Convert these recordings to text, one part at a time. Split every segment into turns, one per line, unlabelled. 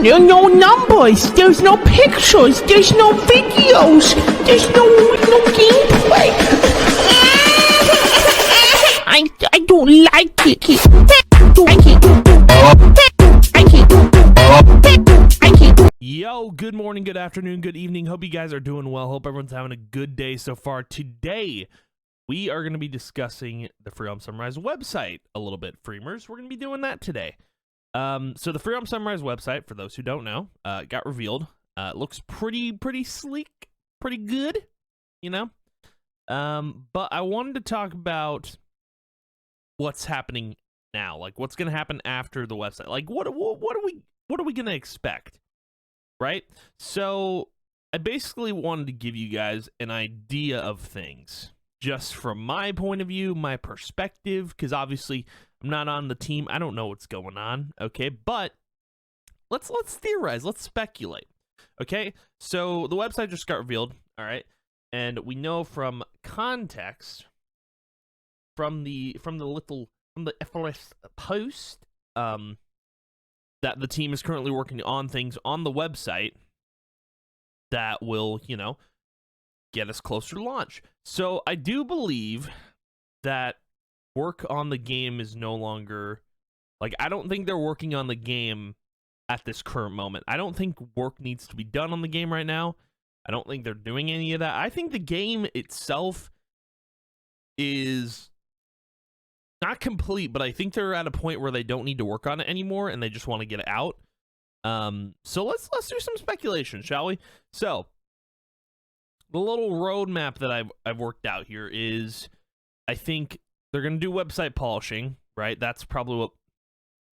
no numbers, there's no pictures, there's no videos, there's no gameplay. I don't like it.
Yo, good morning, good afternoon, good evening. Hope you guys are doing well. Hope everyone's having a good day so far. Today, we are going to be discussing the Freeom Sunrise website a little bit, Freemers. We're going to be doing that today. So the Freeom Sunrise website, for those who don't know, got revealed. It looks pretty sleek, pretty good, you know. But I wanted to talk about what's happening now, like what's going to happen after the website. Like what are we going to expect? Right? So I basically wanted to give you guys an idea of things just from my point of view, my perspective, because obviously I'm not on the team. I don't know what's going on. Okay. But let's theorize. Let's speculate. Okay. So the website just got revealed. All right. And we know from context from the FLS post, that the team is currently working on things on the website that will, you know, get us closer to launch. So I do believe that work on the game is no longer, like, I don't think they're working on the game at this current moment. I don't think work needs to be done on the game right now. I don't think they're doing any of that. I think the game itself is not complete, but I think they're at a point where they don't need to work on it anymore and they just want to get it out. So let's do some speculation, shall we? So the little roadmap that I've worked out here is, I think they're gonna do website polishing, right? That's probably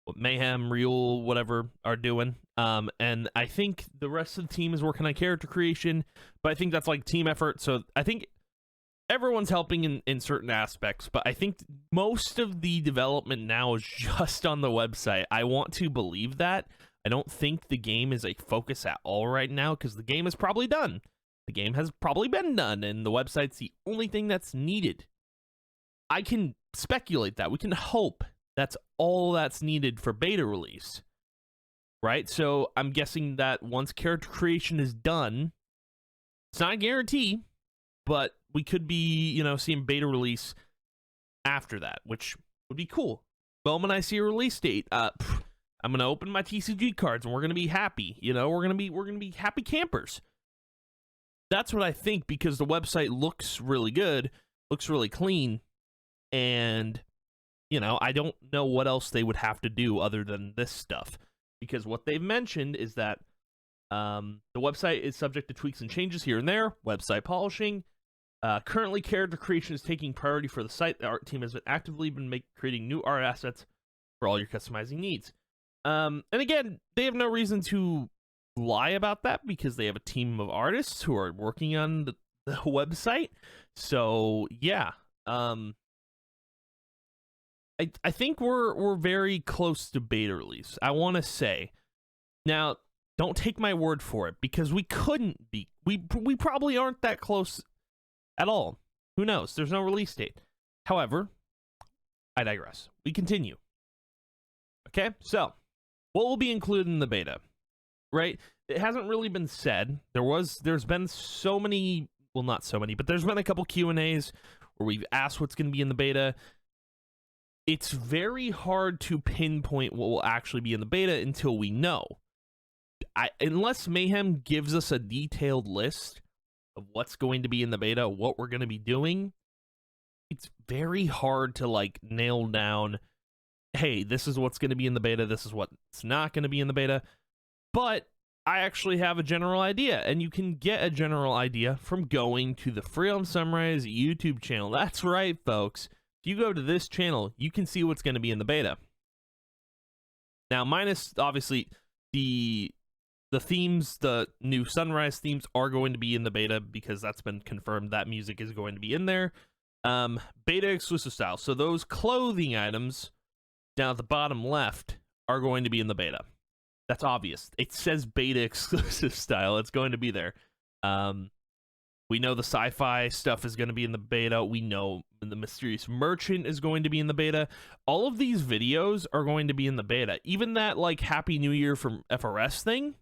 what Mayhem, Real, whatever are doing. And I think the rest of the team is working on character creation, but I think that's like team effort. So I think everyone's helping in certain aspects, but I think most of the development now is just on the website. I want to believe that. I don't think the game is a focus at all right now, because the game is probably done. The game has probably been done, and the website's the only thing that's needed. I can speculate that. We can hope that's all that's needed for beta release, right? So I'm guessing that once character creation is done, it's not a guarantee, but we could be, you know, seeing beta release after that, which would be cool. The moment I see a release date, I'm gonna open my TCG cards and we're gonna be happy. You know, we're gonna be happy campers. That's what I think, because the website looks really good, looks really clean, and you know, I don't know what else they would have to do other than this stuff, because what they've mentioned is that the website is subject to tweaks and changes here and there. Website polishing. Currently, character creation is taking priority for the site. The art team has been actively creating new art assets for all your customizing needs. And again, they have no reason to lie about that, because they have a team of artists who are working on the website. So yeah, I think we're very close to beta release, I want to say. Now, don't take my word for it, because we couldn't be. We probably aren't that close at all. Who knows? There's no release date. However, I digress. We continue. Okay, so what will be included in the beta, right? It hasn't really been said. There's been so many, well, not so many, but there's been a couple Q&As where we've asked what's going to be in the beta. It's very hard to pinpoint what will actually be in the beta until we know. Unless Mayhem gives us a detailed list of what's going to be in the beta, what we're going to be doing, it's very hard to like nail down, hey, this is what's going to be in the beta, this is what's not going to be in the beta. But I actually have a general idea, and you can get a general idea from going to the Freeom Sunrise YouTube channel. That's right, folks. If you go to this channel, you can see what's going to be in the beta. Now, minus obviously the themes, the new Sunrise themes are going to be in the beta, because that's been confirmed. That music is going to be in there. Beta exclusive style. So those clothing items down at the bottom left are going to be in the beta. That's obvious. It says beta exclusive style. It's going to be there. We know the sci-fi stuff is going to be in the beta. We know the mysterious merchant is going to be in the beta. All of these videos are going to be in the beta. Even that like Happy New Year from FRS thing,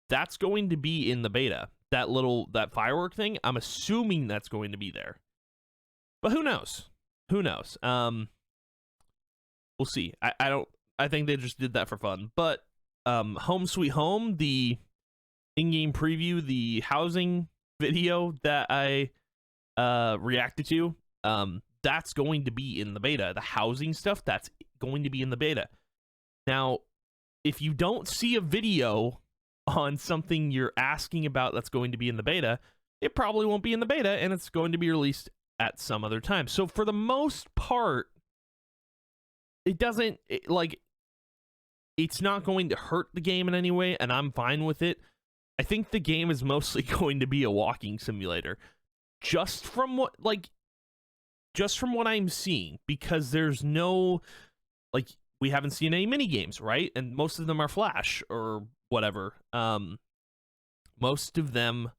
that's going to be in the beta. That firework thing, I'm assuming that's going to be there. But who knows? Who knows? We'll see. I think they just did that for fun. But Home Sweet Home, the in-game preview, the housing video that I reacted to, that's going to be in the beta. The housing stuff, that's going to be in the beta. Now, if you don't see a video on something you're asking about that's going to be in the beta, it probably won't be in the beta, and it's going to be released at some other time. So for the most part, it doesn't, it's not going to hurt the game in any way, and I'm fine with it. I think the game is mostly going to be a walking simulator. Just from what I'm seeing, because there's no, we haven't seen any mini games, right? And most of them are Flash or whatever. Most of them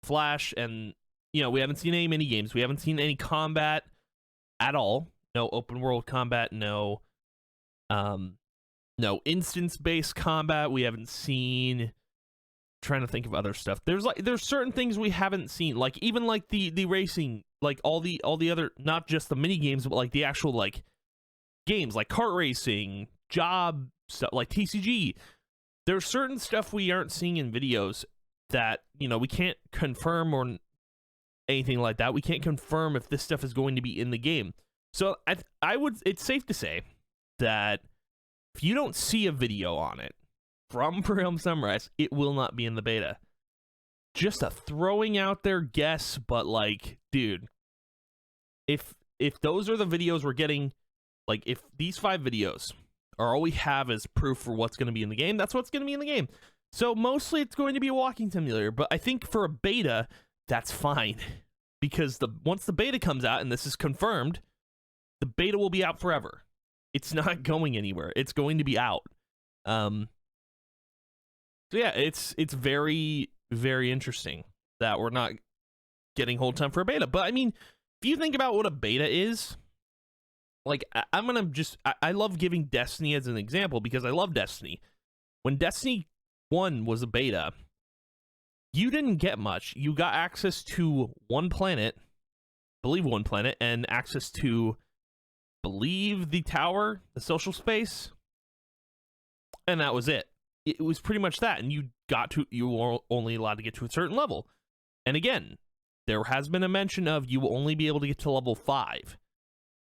Flash, and we haven't seen any mini games. We haven't seen any combat at all. No open world combat. No instance-based combat. We haven't seen. Trying to think of other stuff. There's certain things we haven't seen, even the racing, all the other, not just the mini games, but the actual games like kart racing, job stuff, like TCG. There's certain stuff we aren't seeing in videos that we can't confirm or anything like that. We can't confirm if this stuff is going to be in the game. So it's safe to say that if you don't see a video on it from Realm Sunrise, it will not be in the beta. Just a throwing out there guess, but dude, if those are the videos we're getting, if these 5 videos are all we have as proof for what's going to be in the game, that's what's going to be in the game. So mostly it's going to be a walking simulator, but I think for a beta, that's fine. Because once the beta comes out, and this is confirmed, the beta will be out forever. It's not going anywhere. It's going to be out. So yeah, it's very, very interesting that we're not getting hold time for a beta. But I mean, if you think about what a beta is, I love giving Destiny as an example because I love Destiny. When Destiny 1 was a beta, you didn't get much. You got access to one planet, and access to, the tower, the social space, and that was it. It was pretty much that, and you were only allowed to get to a certain level. And again, there has been a mention of you will only be able to get to level 5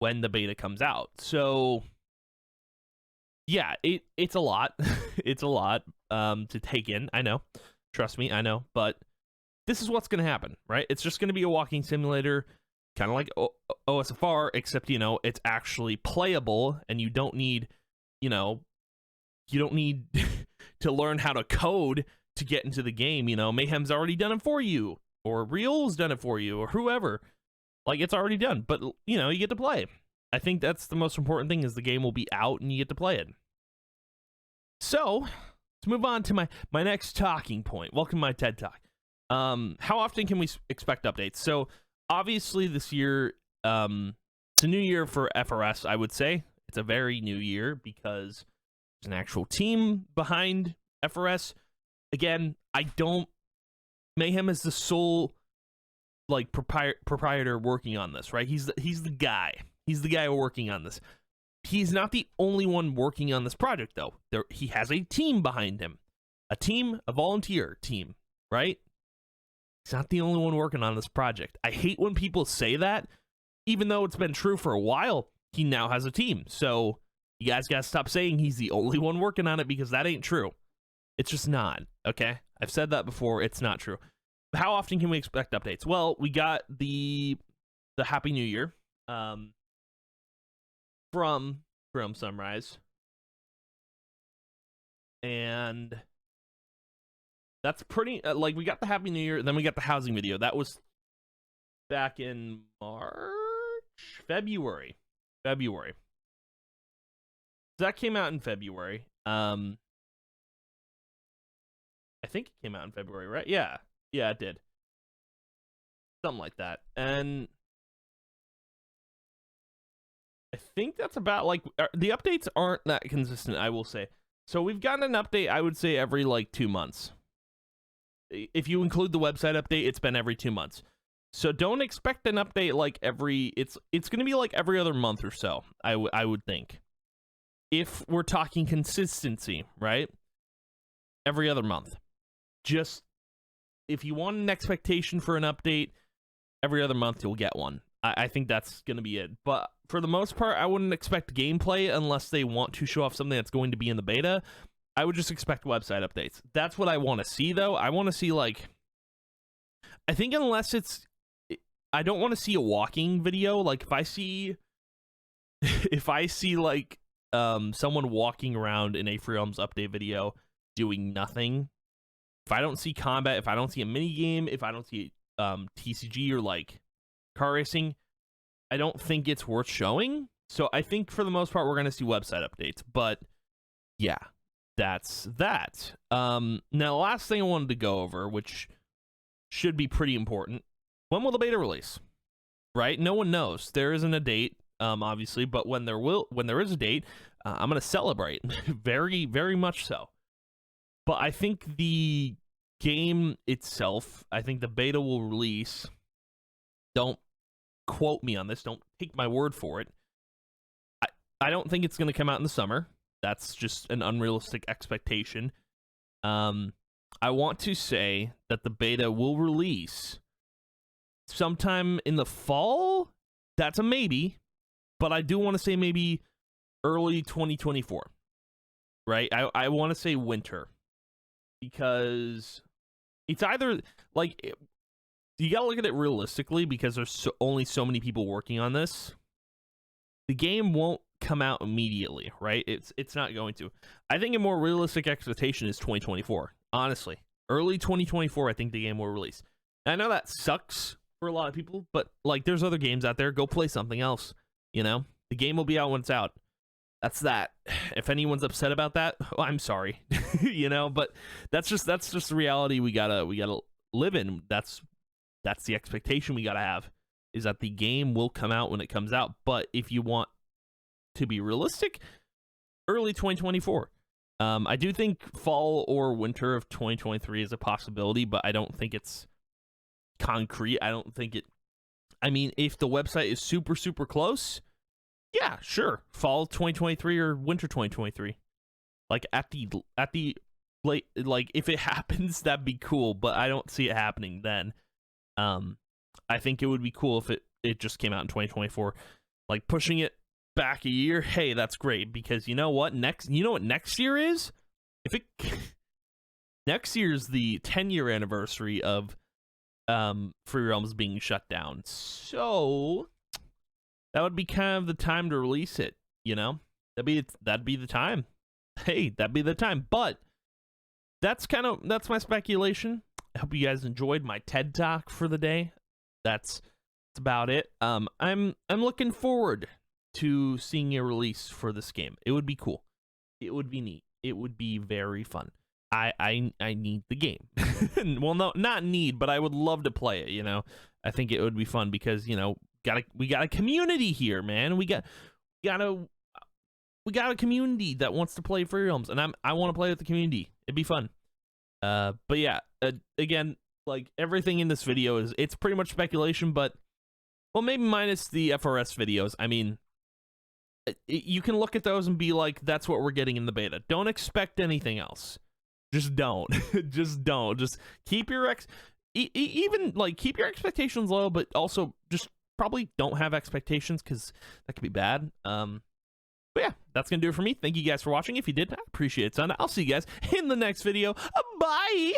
when the beta comes out. So yeah, it's a lot. It's a lot to take in. I know. Trust me, I know. But this is what's going to happen, right? It's just going to be a walking simulator, kind of like OSFR, except, it's actually playable, and you don't need, to learn how to code to get into the game. Mayhem's already done it for you, or Real's done it for you, or whoever. It's already done, but you get to play. I think that's the most important thing, is the game will be out and you get to play it. So let's move on to my next talking point. Welcome to my TED Talk. How often can we expect updates? So obviously this year, it's a new year for FRS. I would say it's a very new year because there's an actual team behind FRS. Again, Mayhem is the sole proprietor working on this, right? He's the guy. He's the guy working on this. He's not the only one working on this project, though. He has a team behind him, a volunteer team, right? He's not the only one working on this project. I hate when people say that, even though it's been true for a while. He now has a team, so you guys gotta stop saying he's the only one working on it, because that ain't true. It's just not, okay? I've said that before. It's not true. How often can we expect updates? Well, we got the Happy New Year from Realm Sunrise, and that's pretty we got the Happy New Year, then we got the housing video. That was back in February. That came out in February. I think it came out in February, right? Yeah, it did. something like that. And I think that's about, like, the updates aren't that consistent, I will say. So we've gotten an update, I would say, every like 2 months. If you include the website update, it's been every 2 months. So don't expect an update like every, it's going to be like every other month or so, I would think. If we're talking consistency, right? Every other month. Just, if you want an expectation for an update, every other month you'll get one. I think that's going to be it. But for the most part, I wouldn't expect gameplay unless they want to show off something that's going to be in the beta. I would just expect website updates. That's what I want to see, though. I want to see, like, I think unless it's, I don't want to see a walking video. Like, if I see like someone walking around in a Free Realms update video doing nothing, if I don't see combat, if I don't see a mini game, if I don't see TCG or like car racing, I don't think it's worth showing. So I think for the most part we're going to see website updates. But yeah, that's that. Now the last thing I wanted to go over, which should be pretty important, when will the beta release? Right? No one knows. There isn't a date, obviously, but when there is a date, I'm going to celebrate. Very, very much so. But I think the game itself, I think the beta will release. Don't quote me on this. Don't take my word for it. I don't think it's going to come out in the summer. That's just an unrealistic expectation. I want to say that the beta will release sometime in the fall. That's a maybe. But I do want to say maybe early 2024. Right? I want to say winter. Because it's either, like, you gotta look at it realistically, because there's only so many people working on this. The game won't come out immediately, right? It's not going to. I think a more realistic expectation is 2024. Honestly, early 2024, I think the game will release. And I know that sucks for a lot of people, but like, there's other games out there. Go play something else. You know, the game will be out when it's out. That's that. If anyone's upset about that, well, I'm sorry. You know, but that's just the reality we gotta live in. That's the expectation we gotta have, is that the game will come out when it comes out. But if you want to be realistic, early 2024. I do think fall or winter of 2023 is a possibility, but I don't think it's concrete. I don't think it. I mean, if the website is super, super close, yeah, sure, fall 2023 or winter 2023. Like at the late, like if it happens, that'd be cool. But I don't see it happening then. I think it would be cool if it just came out in 2024. Like pushing it back a year, hey, that's great, because you know what next year is? Next year's the 10-year anniversary of Free Realms being shut down. So that would be kind of the time to release it, you know? That'd be the time. Hey, that'd be the time. But that's my speculation. I hope you guys enjoyed my TED Talk for the day. That's about it. I'm looking forward to seeing a release for this game. It would be cool. It would be neat. It would be very fun. I need the game. Well, no, not need, but I would love to play it, you know. I think it would be fun because, you know, we got a community here, man. We got a community that wants to play Free Realms, and I want to play with the community. It'd be fun. But yeah, again, like everything in this video it's pretty much speculation, but well, maybe minus the FRS videos. I mean, you can look at those and be like, that's what we're getting in the beta. Don't expect anything else. Just don't. Just don't. Just keep your even like keep your expectations low, but also just probably don't have expectations, because that could be bad. But yeah, that's gonna do it for me. Thank you guys for watching. If you did, I appreciate it, son. I'll see you guys in the next video. Bye.